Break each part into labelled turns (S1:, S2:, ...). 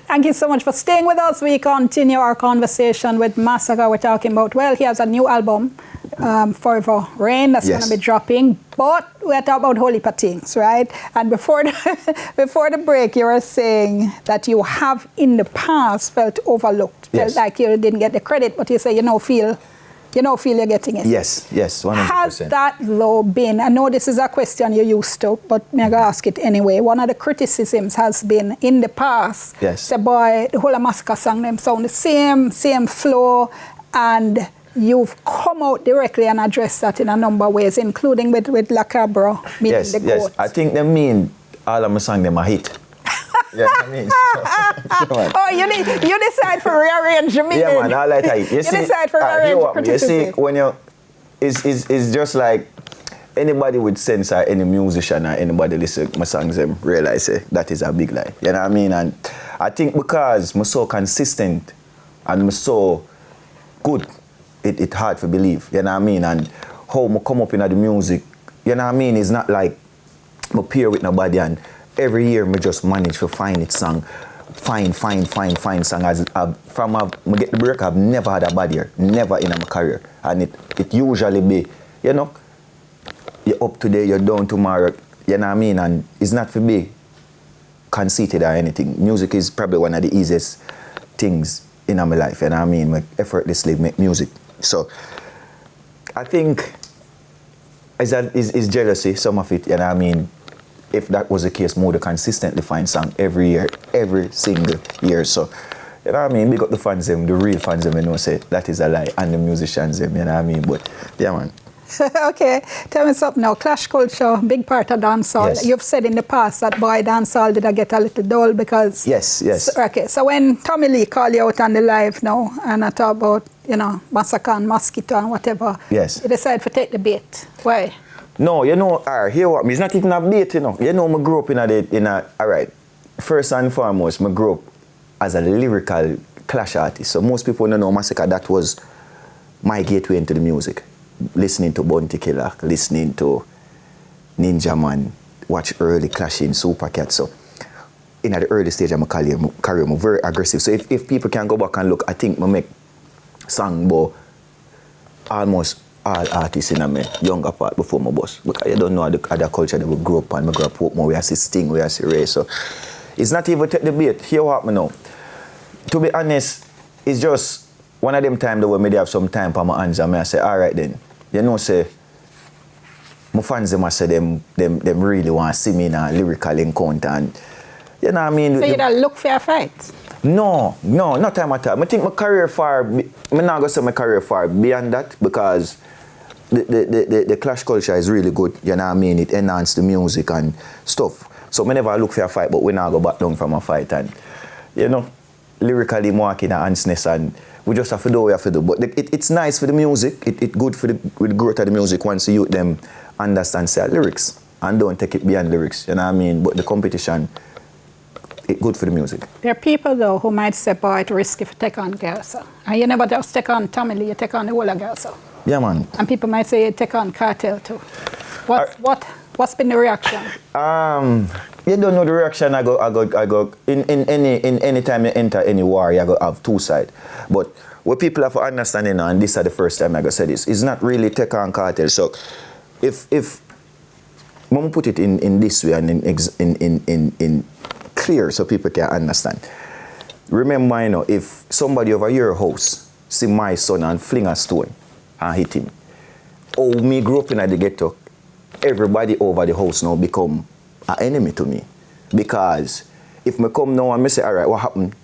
S1: Thank you so much for staying with us. We continue our conversation with Masicka. We're talking about, well, he has a new album, Forever Rain, that's going to be dropping. But we're talking about whole heap of things, right? And before the break, you were saying that you have in the past felt overlooked, felt like you didn't get the credit, but you say you now feel you're getting it.
S2: Yes, 100%.
S1: Has that though been, I know this is a question you're used to, but I'm going to ask it anyway. One of the criticisms has been in the past, say, boy, the whole of Masicka song them sound the same flow, and you've come out directly and addressed that in a number of ways, including with La Cabra, meaning the goat.
S2: Yes, I think they mean all of my songs them a hit. Yeah, I mean,
S1: oh, you decide for rearrange the meaning.
S2: Yeah, man, I like that. You
S1: decide for rearrange the criticism.
S2: You see, when it's just like anybody with sense or any musician or anybody listen to my songs, them realize that is a big lie. You know what I mean? And I think because I'm so consistent and I'm so good, it's hard to believe. You know what I mean? And how I come up in the music, you know what I mean? It's not like I pair with nobody and every year, I just manage to find it song, find song. From I get the break, I've never had a bad year, never in my career. And it usually be, you're up today, you're down tomorrow, you know what I mean? And it's not for be conceited or anything. Music is probably one of the easiest things in my life, you know what I mean? I effortlessly make music. So I think it's jealousy, some of it, you know what I mean? If that was the case, more to consistently find song every year, every single year. So, you know what I mean? Big up the fans them, the real fans them, you know, say that is a lie, and the musicians them, you know what I mean? But, yeah, man.
S1: Okay, tell me something now. Clash culture, big part of dancehall. Yes. You've said in the past that boy dancehall did I get a little dull because...
S2: Yes.
S1: Okay, so when Tommy Lee called you out on the live now, and I talk about, Masicka and Mosquito and whatever,
S2: yes,
S1: you decide to take the bait. Why?
S2: No, hear what me, it's not even a bait, I grew up all right, first and foremost, I grew up as a lyrical Clash artist. So most people don't know Masicka, that was my gateway into the music. Listening to Bounty Killer, listening to Ninja Man, watch early Clashing, Super Cat. So in the early stage of my career, I'm very aggressive. So if people can go back and look, I think I make song about almost all artists in my younger part before my boss. Because you don't know the other culture that we grew up on. I grew up with we see Sting, we see Ray. So it's not even take the bait. Hear what me now. To be honest, it's just one of them times that when I have some time for my hands and I say, all right then. Say, my fans them say them really want to see me in a lyrical encounter, and you know what I mean.
S1: So you don't look for a fight?
S2: No, not time at all. I think my career far. I'm not gonna say my career far beyond that because the clash culture is really good. You know what I mean. It enhances the music and stuff. So I never look for a fight, but we now go back down from a fight, and lyrically marking a handness and. We just have to do what we have to do. But it's nice for the music. It's good for the growth of the music once you them understand say lyrics and don't take it beyond lyrics. You know what I mean? But the competition, it's good for the music.
S1: There are people though who might say, boy, it's risky to take on Gaza. And you never just take on Tommy Lee, you take on the whole of Gaza.
S2: Yeah, man.
S1: And people might say you take on Cartel too. What's been the reaction?
S2: You don't know the reaction. I go in any time you enter any war, you go have two sides. But what people have to understand, and this is the first time I go say this, it's not really take on Cartel. So if Mom put it in this way and in clear so people can understand. Remember, if somebody over your house see my son and fling a stone and hit him, me grew up in the ghetto, everybody over the house now become an enemy to me. Because if me come now and me say, all right, what happened?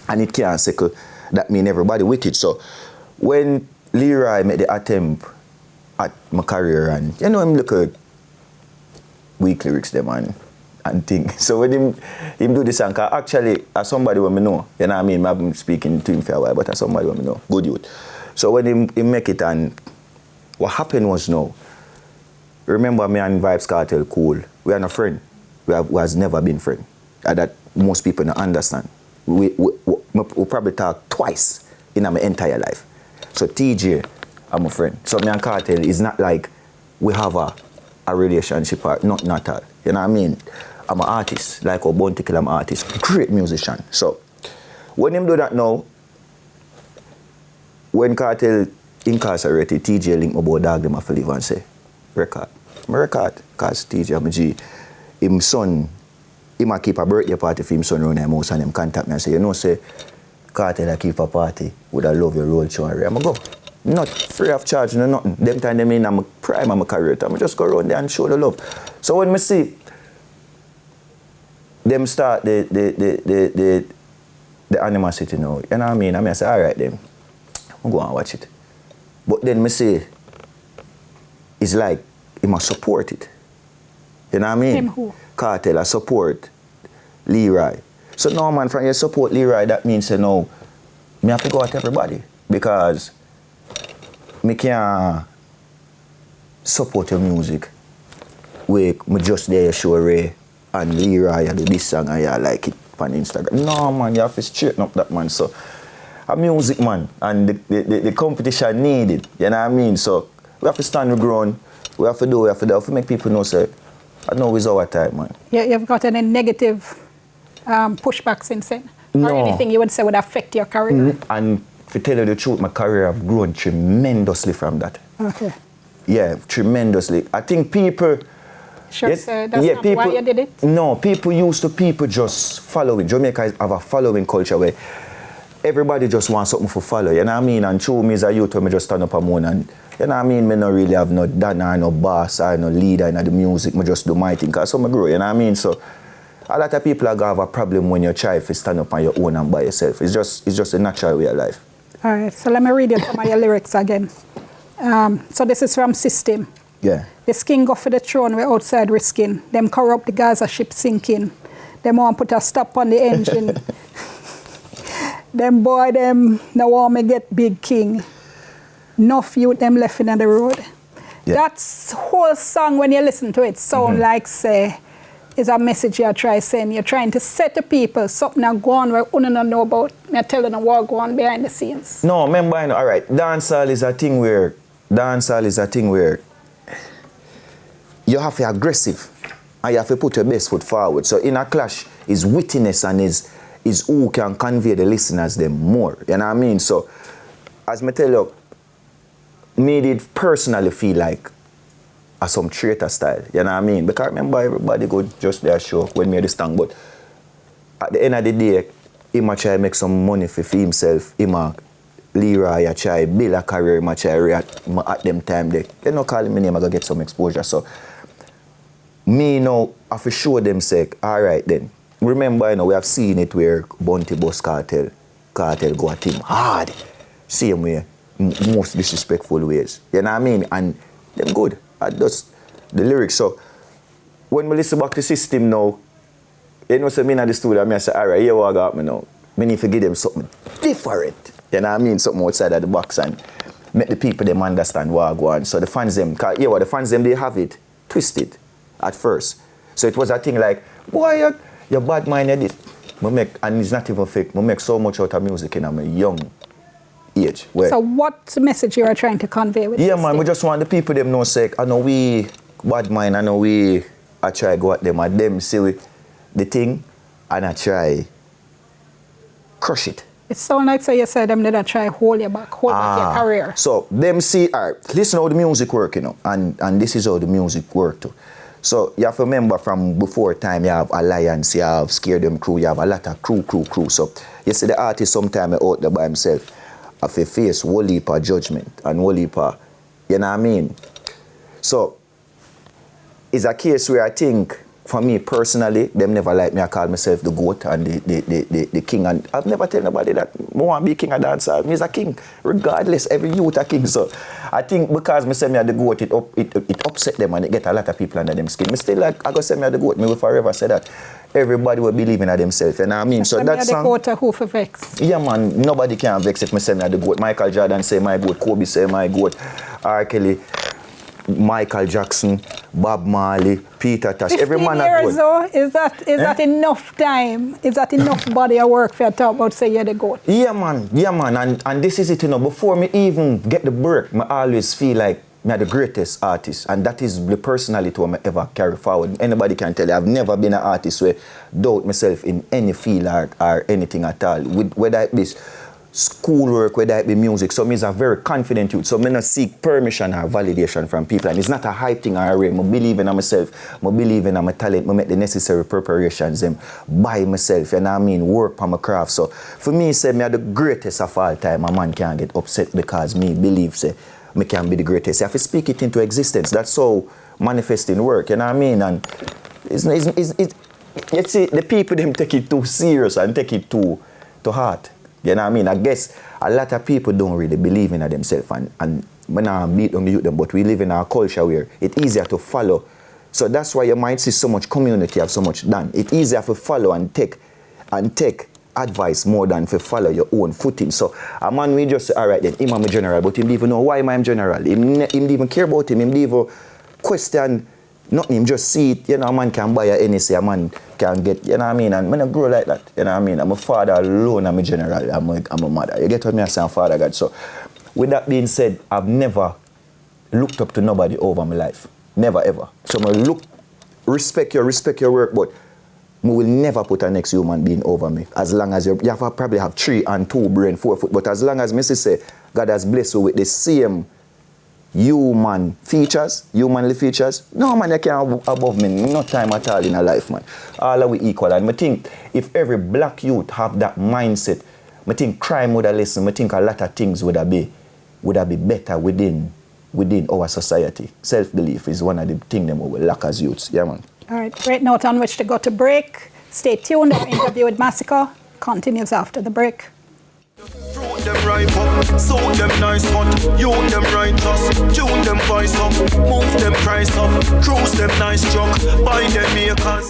S2: And it can't settle, that mean everybody with it. So when Leroy made the attempt at my career and, him look at weak lyrics them and things. So when him do this song, actually, as somebody when me know, you know what I mean? I've been speaking to him for a while, but as somebody when me know, good youth. So when he make it and what happened was remember me and Vybz Kartel cool. We are not friend. We has never been friend. That most people don't understand. We probably talk twice in my entire life. So TJ, I'm a friend. So me and Kartel is not like we have a relationship or not at all. You know what I mean? I'm an artist. Like how Bounty Killer, I'm an artist. Great musician. So, when him do that now, when Cartel incarcerated, TJ link my boy dog them have to leave and say, record. My record, because TJ, my G, him son, he might keep a birthday party for him son around the house and him contact me and say, you know, say, Cartel I keep a party, would I love your road show and I'm go. Not free of charge, no nothing. Them time them in I'm prime of my career. I just go around there and show the love. So when me see them start the animosity now, you know what I mean? I say, all right then, I'm going to watch it. But then me say, it's like, he must support it. You know what I mean?
S1: Him who?
S2: Cartel, I support Leroy. So now, man, from you support Leroy, that means, you know, me have to go at everybody. Because me can't support your music where me just there show Ray and Leroy do this song and you like it on Instagram. No, man, you have to straighten up that, man. So, a music, man, and the competition needed. You know what I mean? So, we have to stand the ground. We have to do, we have to make people know, say, I know it's our time, man. Yeah,
S1: you've got any negative pushback since then?
S2: No.
S1: Or anything you would say would affect your career?
S2: And to tell you the truth, my career have grown tremendously from that.
S1: Okay.
S2: Yeah, tremendously. I think people...
S1: Sure, yes, that's not people, why you did it?
S2: No, people just following. Jamaica have a following culture where everybody just wants something to follow. You know what I mean? And true, me as a youth, when I just stand up and moan and you know what I mean? Me not really have no dana, no boss, or no leader in the music. I just do my thing. Because so I grow, you know what I mean? So a lot of people are going to have a problem when you try to stand up on your own and by yourself. It's just a natural way of life.
S1: All right, so let me read you some of your lyrics again. So this is from System.
S2: Yeah.
S1: The skin go for the throne, we're outside risking. Them corrupt the Gaza ship sinking. Them want put a stop on the engine. Them boy, them no want me get big king. Enough youth them left in the road. Yeah. That whole song, when you listen to it, sound like, say, is a message you're trying to send. You're trying to set the people something that go on where you don't know about. You're telling them what go on behind the scenes.
S2: No, remember, all right, dancehall is a thing where you have to be aggressive and you have to put your best foot forward. So in a clash is wittiness and is who can convey the listeners them more. You know what I mean? So as I tell you, me did personally feel like some traitor style, you know what I mean? Because remember everybody go just there show when me this tongue, but at the end of the day, he might try to make some money for himself. He might Leroy try build a career, he might try at them time they not calling me name, I go get some exposure. So me now I have to show them say, all right then. Remember, you know, we have seen it where Bounty Bus Cartel go at him hard. Same way, most disrespectful ways. You know what I mean? And them good. Just the lyrics. So when we listen back to System now, you know, so me in the studio, I say, all right, here what I got me now. I need to give them something different. You know what I mean? Something outside of the box and make the people them understand what I go on. So the fans them, cause yeah, the fans them, they have it twisted at first. So it was a thing like, boy, you're bad minded. And it's not even fake. I make so much out of music in my young age. Where,
S1: so what message you are trying to convey with this?
S2: Yeah, man, we just want the people them know say, I know we bad mind, I know we I try go at them and them see the thing and I try crush it.
S1: It sounds like so you said them did I try hold back your career.
S2: So them see, all right, listen how the music work, you know, and this is how the music work too. So you have to remember from before time you have Alliance, you have Scare Them Crew, you have a lot of crew. So you see the artist sometime out there by himself have to face whole heap of judgment and whole heap of, you know what I mean? So it's a case where I think for me personally, them never like me. I call myself the GOAT and the king. And I've never tell nobody that I want to be king of dancehall. Me is a king. Regardless, every youth a king. So I think because me say me are the GOAT, it upset them and it get a lot of people under them skin. Me still like, I go say me are the GOAT. Me will forever say that. Everybody will believe in themselves. You know what I mean? So that song...
S1: the GOAT who for vex?
S2: Yeah, man. Nobody can vex if me say me are the GOAT. Michael Jordan say my GOAT. Kobe say my GOAT. R. Kelly... Michael Jackson, Bob Marley, Peter Tosh, every man
S1: at years though, is that enough time? Is that enough body of work for you to talk about say you're the GOAT?
S2: Yeah man, and this is it, you know, before me even get the break, I always feel like me are the greatest artist, and that is the personality I ever carry forward. Anybody can tell you, I've never been an artist where doubt myself in any field or anything at all. Whether it be schoolwork, whether it be music, so me is a very confident youth. So me not seek permission or validation from people, and it's not a hype thing or a rare. I believe in myself, I believe in my talent, I make the necessary preparations by myself, you know what I mean, work on my craft. So for me, say me are the greatest of all time. A man can't get upset because me believe say me can be the greatest. You have to speak it into existence. That's how manifesting work, you know what I mean? And you see, the people them take it too serious and take it too heart. You know what I mean? I guess a lot of people don't really believe in themselves, and when I beat on the youth, but we live in a culture where it's easier to follow. So that's why you might see so much community have so much done. It's easier to follow and take advice more than to follow your own footing. So a man we just say, all right then, him am a general, but him don't even know why am I general. Him don't even care about him. Him don't even question nothing. Him just see it. You know, a man can buy a NSA, a man can get, you know what I mean? And I don't grow like that. You know what I mean? I'm a father alone, I'm a general, I'm a mother. You get what I say, Father God. So with that being said, I've never looked up to nobody over my life. Never ever. So I respect your work, but I will never put a next human being over me. As long as you have to probably have 3 and 2 brain, 4 foot. But as long as Mrs. say, God has blessed you with the same humanly features, no man, you can't above me no time at all in a life, man. All are we equal. And I think if every black youth have that mindset, I think crime would have lessened. I think a lot of things would have be better within our society. Self-belief is one of the things that we will lack as youths. Yeah, man.
S1: All right, great note on which to go to break. Stay tuned. Our interview with Masicka continues after the break.
S3: Fruit them ripe up, sow them nice cut, you them righteous, tune them voice up, move them price up, cruise them nice truck, buy them makers.